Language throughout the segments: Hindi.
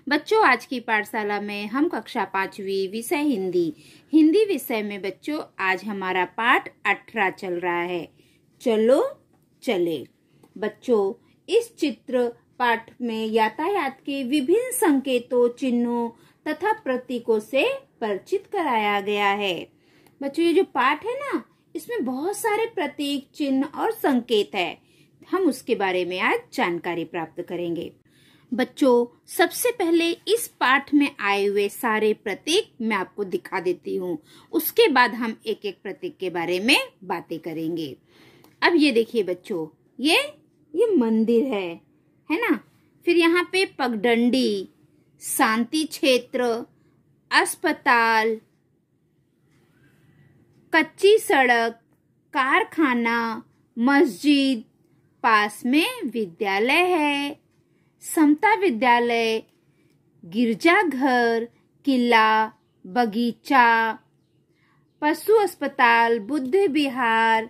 बच्चों, आज की पाठशाला में हम कक्षा 5वीं विषय हिंदी विषय में बच्चों आज हमारा पाठ 18 चल रहा है। चलो चले। बच्चों, इस चित्र पाठ में यातायात के विभिन्न संकेतों, चिन्हों तथा प्रतीकों से परिचित कराया गया है। बच्चों, ये जो पाठ है ना, इसमें बहुत सारे प्रतीक, चिन्ह और संकेत है। हम उसके बारे में आज जानकारी प्राप्त करेंगे। बच्चों, सबसे पहले इस पाठ में आए हुए सारे प्रतीक मैं आपको दिखा देती हूँ। उसके बाद हम एक एक प्रतीक के बारे में बातें करेंगे। अब ये देखिए बच्चों, ये मंदिर है ना। फिर यहाँ पे पगडंडी, शांति क्षेत्र, अस्पताल, कच्ची सड़क, कारखाना, मस्जिद, पास में विद्यालय है, समता विद्यालय, गिरजाघर, किला, बगीचा, पशु अस्पताल, बुद्ध विहार,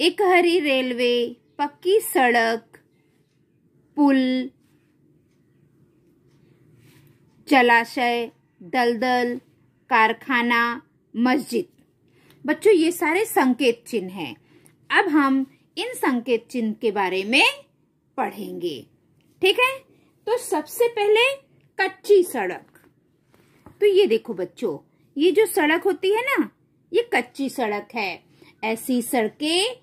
इकहरी रेलवे, पक्की सड़क, पुल, जलाशय, दलदल, कारखाना, मस्जिद। बच्चों, ये सारे संकेत चिन्ह हैं। अब हम इन संकेत चिन्ह के बारे में पढ़ेंगे, ठीक है। तो सबसे पहले कच्ची सड़क। तो ये देखो बच्चों, ये जो सड़क होती है ना, ये कच्ची सड़क है। ऐसी सड़कें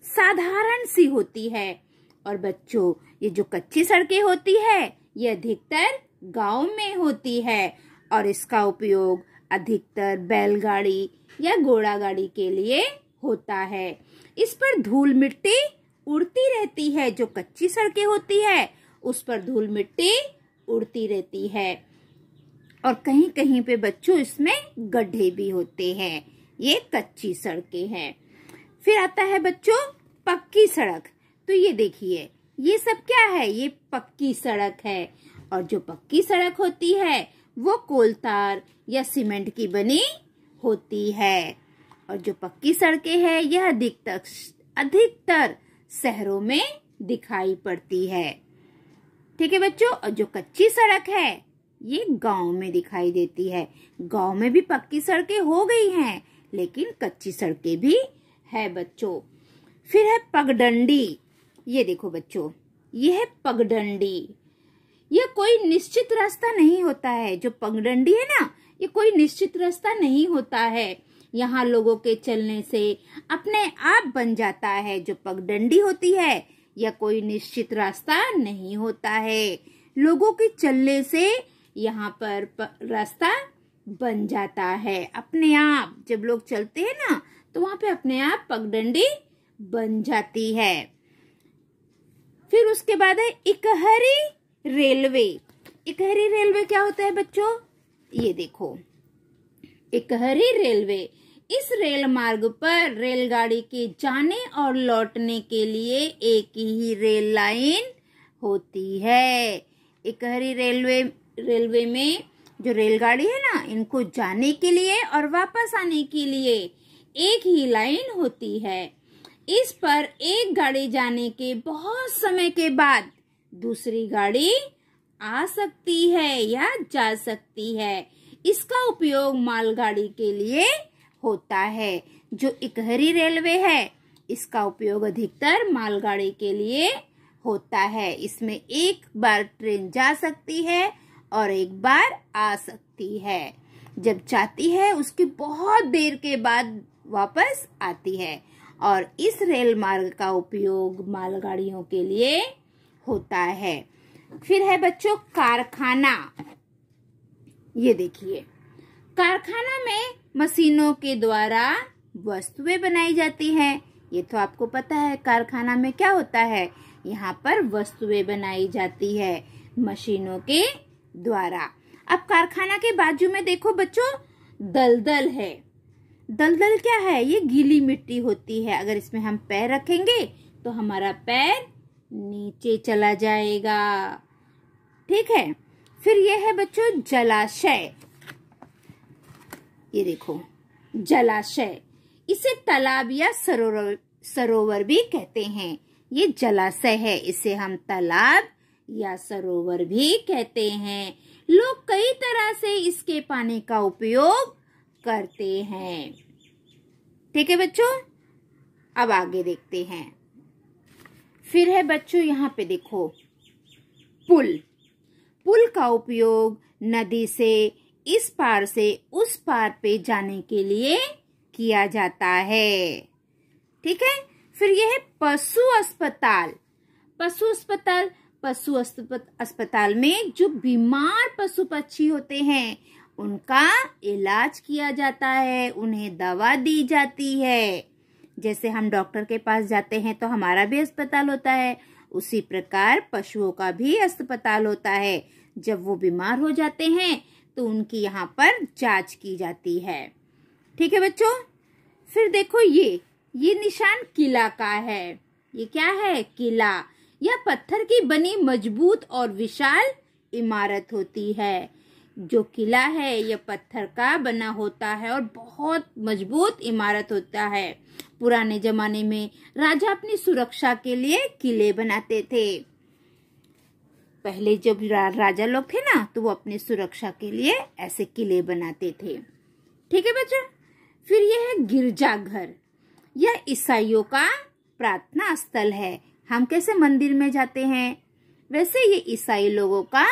साधारण सी होती है। और बच्चों, ये जो कच्ची सड़कें होती है, ये अधिकतर गांव में होती है और इसका उपयोग अधिकतर बैलगाड़ी या घोड़ा गाड़ी के लिए होता है। इस पर धूल मिट्टी उड़ती रहती है। जो कच्ची सड़कें होती है, उस पर धूल मिट्टी उड़ती रहती है। और कहीं कहीं पे बच्चों इसमें गड्ढे भी होते हैं। ये कच्ची सड़कें हैं। फिर आता है बच्चों पक्की सड़क। तो ये देखिए, ये सब क्या है? ये पक्की सड़क है। और जो पक्की सड़क होती है, वो कोलतार या सीमेंट की बनी होती है। और जो पक्की सड़कें हैं, यह अधिकतर शहरों में दिखाई पड़ती है, ठीक है बच्चों। और जो कच्ची सड़क है, ये गांव में दिखाई देती है। गांव में भी पक्की सड़कें हो गई हैं, लेकिन कच्ची सड़कें भी है बच्चों। फिर है पगडंडी। ये देखो बच्चों, ये है पगडंडी। यह कोई निश्चित रास्ता नहीं होता है। जो पगडंडी है ना, ये कोई निश्चित रास्ता नहीं होता है। यहाँ लोगों के चलने से अपने आप बन जाता है। जो पगडंडी होती है, यह कोई निश्चित रास्ता नहीं होता है। लोगों के चलने से यहाँ पर रास्ता बन जाता है अपने आप। जब लोग चलते हैं ना, तो वहाँ पे अपने आप पगडंडी बन जाती है। फिर उसके बाद है इकहरी रेलवे। इकहरी रेलवे क्या होता है बच्चों? ये देखो, इकहरी रेलवे। इस रेल मार्ग पर रेलगाड़ी के जाने और लौटने के लिए एक ही रेल लाइन होती है। इकहरी रेलवे में जो रेलगाड़ी है ना, इनको जाने के लिए और वापस आने के लिए एक ही लाइन होती है। इस पर एक गाड़ी जाने के बहुत समय के बाद दूसरी गाड़ी आ सकती है या जा सकती है। इसका उपयोग मालगाड़ी के लिए होता है। जो इकहरी रेलवे है, इसका उपयोग अधिकतर मालगाड़ी के लिए होता है। इसमें एक बार ट्रेन जा सकती है और एक बार आ सकती है। जब जाती है, उसकी बहुत देर के बाद वापस आती है। और इस रेल मार्ग का उपयोग मालगाड़ियों के लिए होता है। फिर है बच्चों कारखाना। ये देखिए, कारखाना में मशीनों के द्वारा वस्तुएं बनाई जाती हैं। ये तो आपको पता है, कारखाना में क्या होता है, यहाँ पर वस्तुएं बनाई जाती है मशीनों के द्वारा। अब कारखाना के बाजू में देखो बच्चों, दलदल है। दलदल क्या है? ये गीली मिट्टी होती है। अगर इसमें हम पैर रखेंगे तो हमारा पैर नीचे चला जाएगा, ठीक है। फिर ये है बच्चों जलाशय। ये देखो, जलाशय, इसे तालाब या सरोवर भी कहते हैं। ये जलाशय है, इसे हम तालाब या सरोवर भी कहते हैं। लोग कई तरह से इसके पानी का उपयोग करते हैं। ठीक है बच्चों, अब आगे देखते हैं। फिर है बच्चों यहाँ पे देखो पुल। पुल का उपयोग नदी से इस पार से उस पार पे जाने के लिए किया जाता है। ठीक है, फिर यह है पशु अस्पताल। पशु अस्पताल में जो बीमार पशु पक्षी होते हैं उनका इलाज किया जाता है, उन्हें दवा दी जाती है। जैसे हम डॉक्टर के पास जाते हैं तो हमारा भी अस्पताल होता है, उसी प्रकार पशुओं का भी अस्पताल होता है। जब वो बीमार हो जाते हैं तो उनकी यहाँ पर जांच की जाती है। ठीक है बच्चों, फिर देखो ये निशान किला का है। ये क्या है? किला। यह पत्थर की बनी मजबूत और विशाल इमारत होती है। जो किला है यह पत्थर का बना होता है और बहुत मजबूत इमारत होता है। पुराने जमाने में राजा अपनी सुरक्षा के लिए किले बनाते थे। पहले जब राजा लोग थे ना तो वो अपनी सुरक्षा के लिए ऐसे किले बनाते थे। ठीक है बच्चों, फिर यह है गिरजाघर। यह ईसाइयों का प्रार्थना स्थल है। हम कैसे मंदिर में जाते हैं, वैसे ये ईसाई लोगों का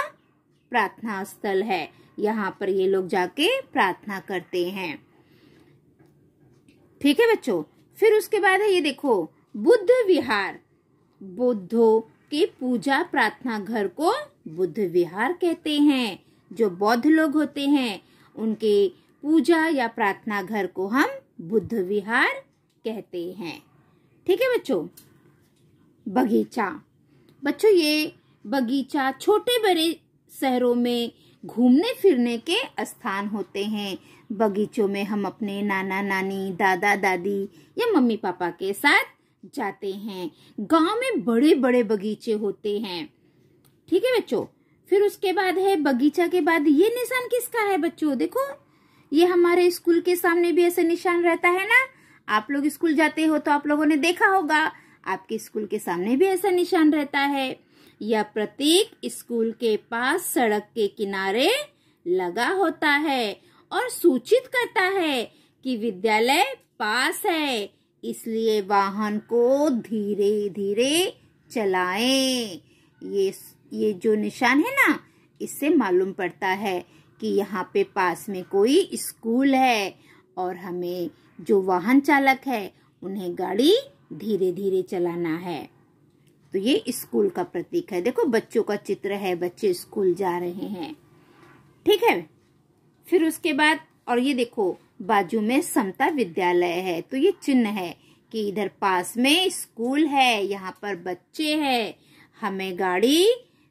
प्रार्थना स्थल है। यहाँ पर ये लोग जाके प्रार्थना करते हैं। ठीक है बच्चों, फिर उसके बाद है ये देखो बुद्ध विहार। बुद्धों के पूजा प्रार्थना घर को बुद्ध विहार कहते हैं। जो बौद्ध लोग होते हैं उनके पूजा या प्रार्थना घर को हम बुद्ध विहार कहते हैं। ठीक है बच्चों, बगीचा। बच्चों ये बगीचा छोटे बड़े शहरों में घूमने फिरने के स्थान होते हैं। बगीचों में हम अपने नाना नानी, दादा दादी या मम्मी पापा के साथ जाते हैं। गांव में बड़े बड़े बगीचे होते हैं। ठीक है बच्चों, फिर उसके बाद है बगीचा के बाद ये निशान किसका है बच्चों? देखो ये हमारे स्कूल के सामने भी ऐसे निशान रहता है ना। आप लोग स्कूल जाते हो तो आप लोगों ने देखा होगा, आपके स्कूल के सामने भी ऐसा निशान रहता है। यह प्रतीक स्कूल के पास सड़क के किनारे लगा होता है और सूचित करता है कि विद्यालय पास है, इसलिए वाहन को धीरे धीरे चलाएं। ये जो निशान है ना, इससे मालूम पड़ता है कि यहाँ पे पास में कोई स्कूल है और हमें जो वाहन चालक है उन्हें गाड़ी धीरे धीरे चलाना है। तो ये स्कूल का प्रतीक है। देखो बच्चों का चित्र है, बच्चे स्कूल जा रहे हैं। ठीक है, फिर उसके बाद और ये देखो बाजू में समता विद्यालय है। तो ये चिन्ह है कि इधर पास में स्कूल है, यहाँ पर बच्चे हैं, हमें गाड़ी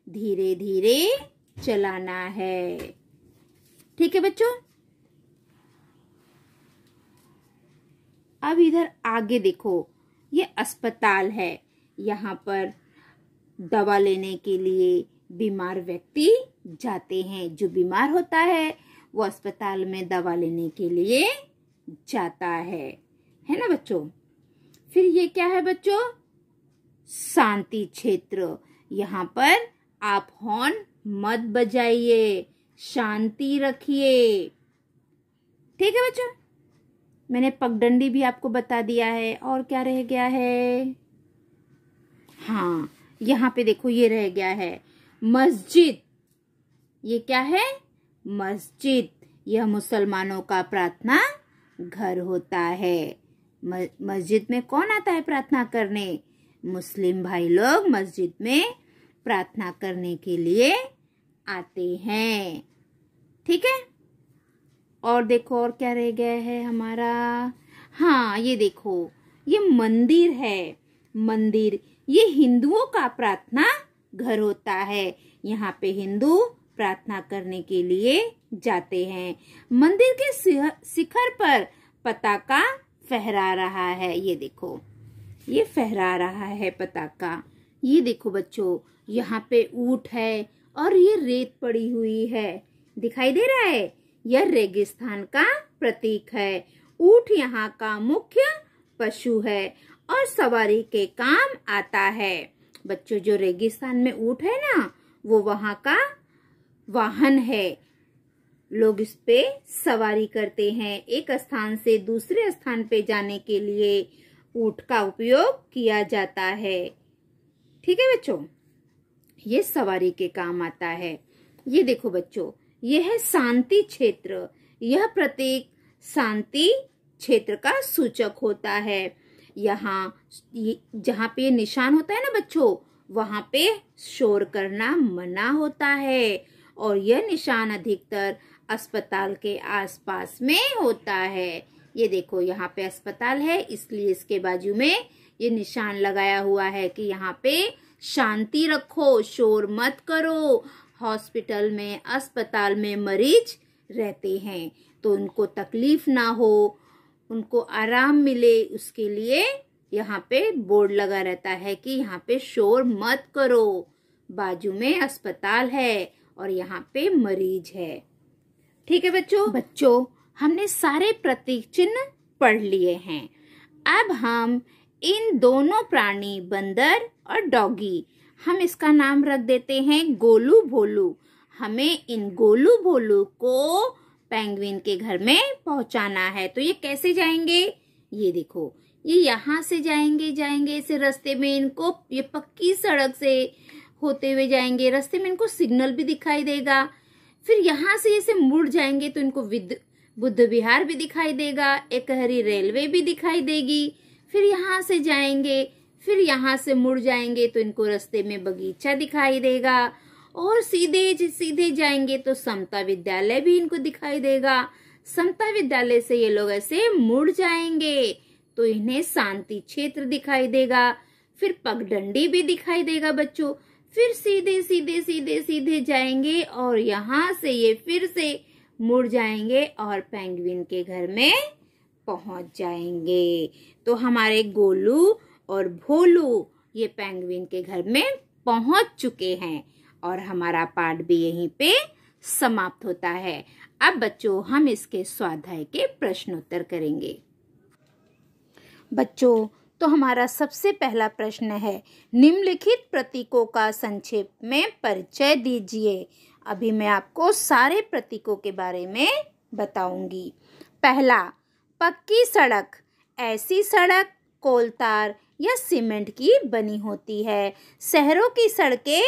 धीरे धीरे चलाना है। ठीक है बच्चों, अब इधर आगे देखो ये अस्पताल है। यहाँ पर दवा लेने के लिए बीमार व्यक्ति जाते हैं। जो बीमार होता है वो अस्पताल में दवा लेने के लिए जाता है ना बच्चों। फिर ये क्या है बच्चों? शांति क्षेत्र। यहाँ पर आप हॉर्न मत बजाइए, शांति रखिए। ठीक है बच्चों, मैंने पगडंडी भी आपको बता दिया है। और क्या रह गया है? हाँ, यहाँ पे देखो ये रह गया है मस्जिद। ये क्या है? मस्जिद। यह मुसलमानों का प्रार्थना घर होता है। मस्जिद में कौन आता है प्रार्थना करने? मुस्लिम भाई लोग मस्जिद में प्रार्थना करने के लिए आते हैं। ठीक है, और देखो और क्या रह गया है हमारा? हाँ, ये देखो ये मंदिर है। मंदिर ये हिंदुओं का प्रार्थना घर होता है। यहाँ पे हिंदू प्रार्थना करने के लिए जाते हैं। मंदिर के शिखर पर पताका फहरा रहा है। ये देखो ये फहरा रहा है पताका। ये देखो बच्चों, यहाँ पे ऊंट है और ये रेत पड़ी हुई है, दिखाई दे रहा है। यह रेगिस्तान का प्रतीक है। ऊंट यहाँ का मुख्य पशु है और सवारी के काम आता है। बच्चों, जो रेगिस्तान में ऊंट है ना, वो वहां का वाहन है। लोग इस पे सवारी करते हैं। एक स्थान से दूसरे स्थान पे जाने के लिए ऊंट का उपयोग किया जाता है। ठीक है बच्चों, ये सवारी के काम आता है। ये देखो बच्चों, यह है शांति क्षेत्र। यह प्रतीक शांति क्षेत्र का सूचक होता है। यहाँ जहाँ पे निशान होता है ना बच्चों, वहां पे शोर करना मना होता है। और यह निशान अधिकतर अस्पताल के आसपास में होता है। ये देखो, यहाँ पे अस्पताल है, इसलिए इसके बाजू में ये निशान लगाया हुआ है कि यहाँ पे शांति रखो, शोर मत करो। हॉस्पिटल में, अस्पताल में मरीज रहते हैं तो उनको तकलीफ ना हो, उनको आराम मिले, उसके लिए यहाँ पे बोर्ड लगा रहता है कि यहाँ पे शोर मत करो। बाजू में अस्पताल है और यहाँ पे मरीज है। ठीक है बच्चों, हमने सारे प्रतीक चिन्ह पढ़ लिए हैं। अब हम इन दोनों प्राणी, बंदर और डॉगी, हम इसका नाम रख देते हैं गोलू भोलू। हमें इन गोलू भोलू को पेंगुइन के घर में पहुंचाना है। तो ये कैसे जाएंगे? ये देखो, ये यहाँ से जाएंगे ऐसे रास्ते में। इनको ये पक्की सड़क से होते हुए जाएंगे। रास्ते में इनको सिग्नल भी दिखाई देगा। फिर यहाँ से ऐसे मुड़ जाएंगे तो इनको बुद्ध विहार भी दिखाई देगा, एकहरी रेलवे भी दिखाई देगी। फिर यहाँ से जाएंगे, फिर यहाँ से मुड़ जाएंगे तो इनको रास्ते में बगीचा दिखाई देगा। और सीधे जाएंगे तो समता विद्यालय भी इनको दिखाई देगा। समता विद्यालय से ये लोग ऐसे मुड़ जाएंगे तो इन्हें शांति क्षेत्र दिखाई देगा। फिर पगडंडी भी दिखाई देगा बच्चों। फिर सीधे जाएंगे और यहाँ से ये फिर से मुड़ जाएंगे और पेंगुइन के घर में पहुंच जाएंगे। तो हमारे गोलू और भोलू ये पेंगुइन के घर में पहुंच चुके हैं और हमारा पाठ भी यहीं पे समाप्त होता है। अब बच्चों, हम इसके स्वाध्याय के प्रश्नोत्तर करेंगे। बच्चों, तो हमारा सबसे पहला प्रश्न है, निम्नलिखित प्रतीकों का संक्षेप में परिचय दीजिए। अभी मैं आपको सारे प्रतीकों के बारे में बताऊंगी। पहला, पक्की सड़क। ऐसी सड़क कोलतार या सीमेंट की बनी होती है। शहरों की सड़कें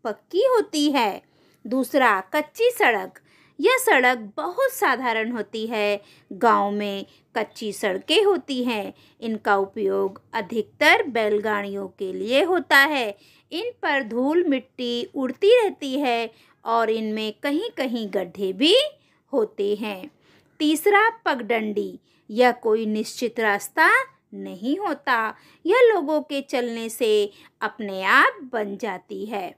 पक्की होती है। दूसरा, कच्ची सड़क। यह सड़क बहुत साधारण होती है। गांव में कच्ची सड़कें होती हैं। इनका उपयोग अधिकतर बैलगाड़ियों के लिए होता है। इन पर धूल मिट्टी उड़ती रहती है और इनमें कहीं कहीं गड्ढे भी होते हैं। तीसरा, पगडंडी। यह कोई निश्चित रास्ता नहीं होता। यह लोगों के चलने से अपने आप बन जाती है।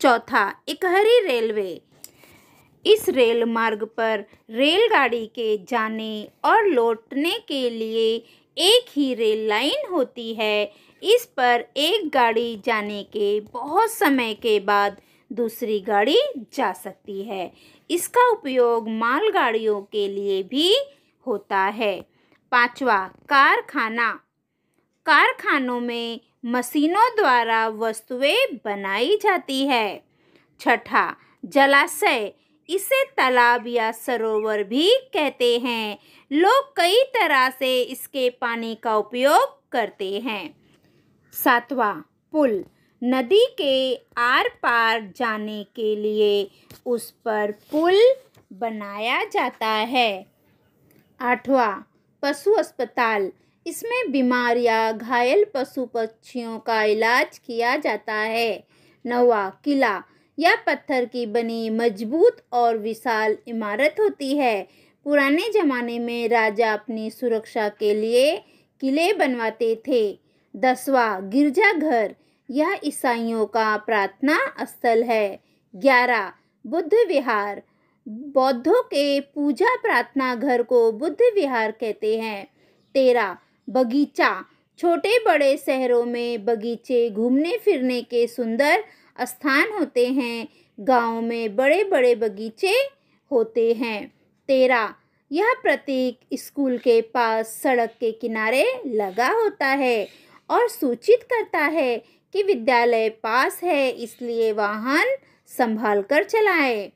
चौथा, एकहरी रेलवे। इस रेल मार्ग पर रेलगाड़ी के जाने और लौटने के लिए एक ही रेल लाइन होती है। इस पर एक गाड़ी जाने के बहुत समय के बाद दूसरी गाड़ी जा सकती है। इसका उपयोग मालगाड़ियों के लिए भी होता है। पांचवा, कारखाना। कारखानों में मशीनों द्वारा वस्तुएं बनाई जाती है। छठा, जलाशय। इसे तालाब या सरोवर भी कहते हैं। लोग कई तरह से इसके पानी का उपयोग करते हैं। सातवां, पुल। नदी के आर पार जाने के लिए उस पर पुल बनाया जाता है। आठवां, पशु अस्पताल। इसमें बीमार या घायल पशु पक्षियों का इलाज किया जाता है। नौवां, किला। यह पत्थर की बनी मजबूत और विशाल इमारत होती है। पुराने जमाने में राजा अपनी सुरक्षा के लिए किले बनवाते थे। 10वां, गिरजाघर। यह ईसाइयों का प्रार्थना स्थल है। 11, बुद्ध विहार। बौद्धों के पूजा प्रार्थना घर को बुद्ध विहार कहते हैं। 13, बगीचा। छोटे बड़े शहरों में बगीचे घूमने फिरने के सुंदर स्थान होते हैं। गांव में बड़े बड़े बगीचे होते हैं। 13, यह प्रतीक स्कूल के पास सड़क के किनारे लगा होता है और सूचित करता है कि विद्यालय पास है, इसलिए वाहन संभाल कर चलाएं।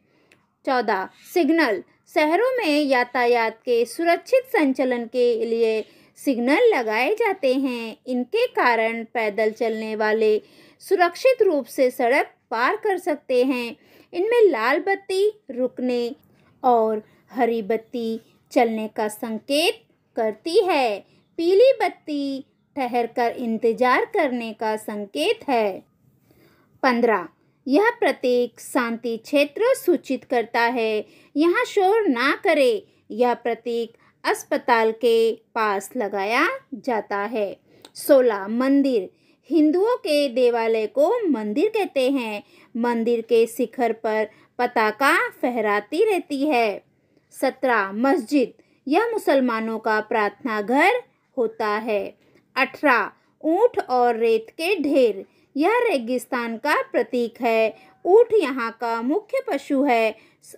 14. सिग्नल। शहरों में यातायात के सुरक्षित संचालन के लिए सिग्नल लगाए जाते हैं। इनके कारण पैदल चलने वाले सुरक्षित रूप से सड़क पार कर सकते हैं। इनमें लाल बत्ती रुकने और हरी बत्ती चलने का संकेत करती है। पीली बत्ती ठहरकर इंतजार करने का संकेत है। 15. यह प्रतीक शांति क्षेत्र सूचित करता है। यहाँ शोर ना करें। यह प्रतीक अस्पताल के पास लगाया जाता है। 16. मंदिर। हिंदुओं के देवालय को मंदिर कहते हैं। मंदिर के शिखर पर पताका फहराती रहती है। 17. मस्जिद। यह मुसलमानों का प्रार्थना घर होता है। 18. ऊंट और रेत के ढेर। यह रेगिस्तान का प्रतीक है। ऊंट यहाँ का मुख्य पशु है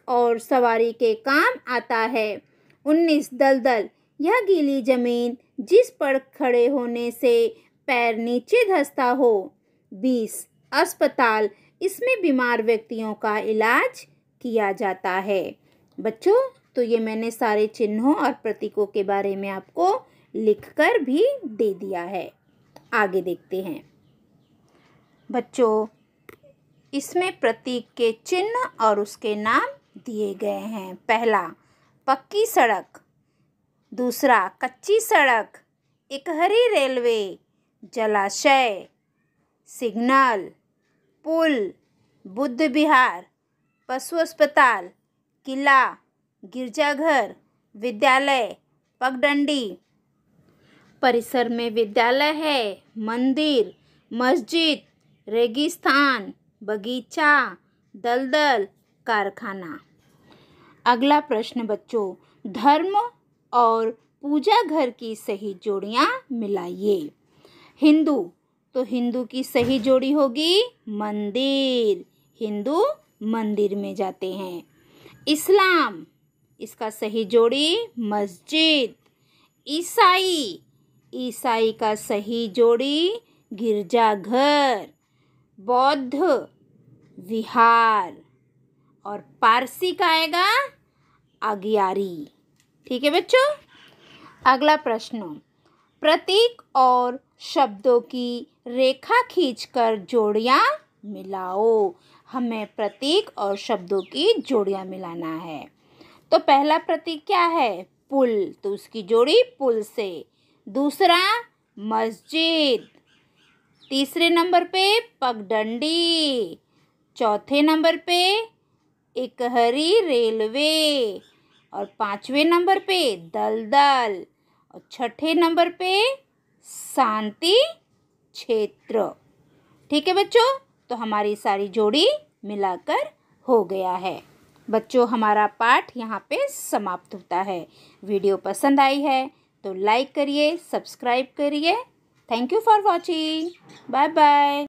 और सवारी के काम आता है। 19. दलदल। यह गीली जमीन जिस पर खड़े होने से पैर नीचे धंसता हो। 20. अस्पताल। इसमें बीमार व्यक्तियों का इलाज किया जाता है। बच्चों, तो ये मैंने सारे चिन्हों और प्रतीकों के बारे में आपको लिखकर भी दे दिया है। आगे देखते हैं। बच्चों, इसमें प्रतीक के चिन्ह और उसके नाम दिए गए हैं। पहला, पक्की सड़क। दूसरा, कच्ची सड़क। इकहरी रेलवे। जलाशय। सिग्नल। पुल। बुद्ध विहार। पशु अस्पताल। किला। गिरजाघर। विद्यालय। पगडंडी। परिसर में विद्यालय है, मंदिर, मस्जिद, रेगिस्तान, बगीचा, दलदल, कारखाना। अगला प्रश्न बच्चों, धर्म और पूजा घर की सही जोड़ियां मिलाइए। हिंदू, तो हिंदू की सही जोड़ी होगी मंदिर। हिंदू मंदिर में जाते हैं। इस्लाम, इसका सही जोड़ी मस्जिद। ईसाई, ईसाई का सही जोड़ी गिरजाघर। बौद्ध, विहार। और पारसी का आएगा अगियारी। ठीक है बच्चों। अगला प्रश्न, प्रतीक और शब्दों की रेखा खींचकर जोड़ियां मिलाओ। हमें प्रतीक और शब्दों की जोड़ियां मिलाना है। तो पहला प्रतीक क्या है? पुल, तो उसकी जोड़ी पुल से। दूसरा, मस्जिद। तीसरे नंबर पे पगडंडी। चौथे नंबर पे इकहरी रेलवे। और पांचवें नंबर पे दलदल। और छठे नंबर पे शांति क्षेत्र। ठीक है बच्चों, तो हमारी सारी जोड़ी मिलाकर हो गया है। बच्चों, हमारा पाठ यहाँ पे समाप्त होता है। वीडियो पसंद आई है तो लाइक करिए, सब्सक्राइब करिए। Thank you for watching. Bye bye.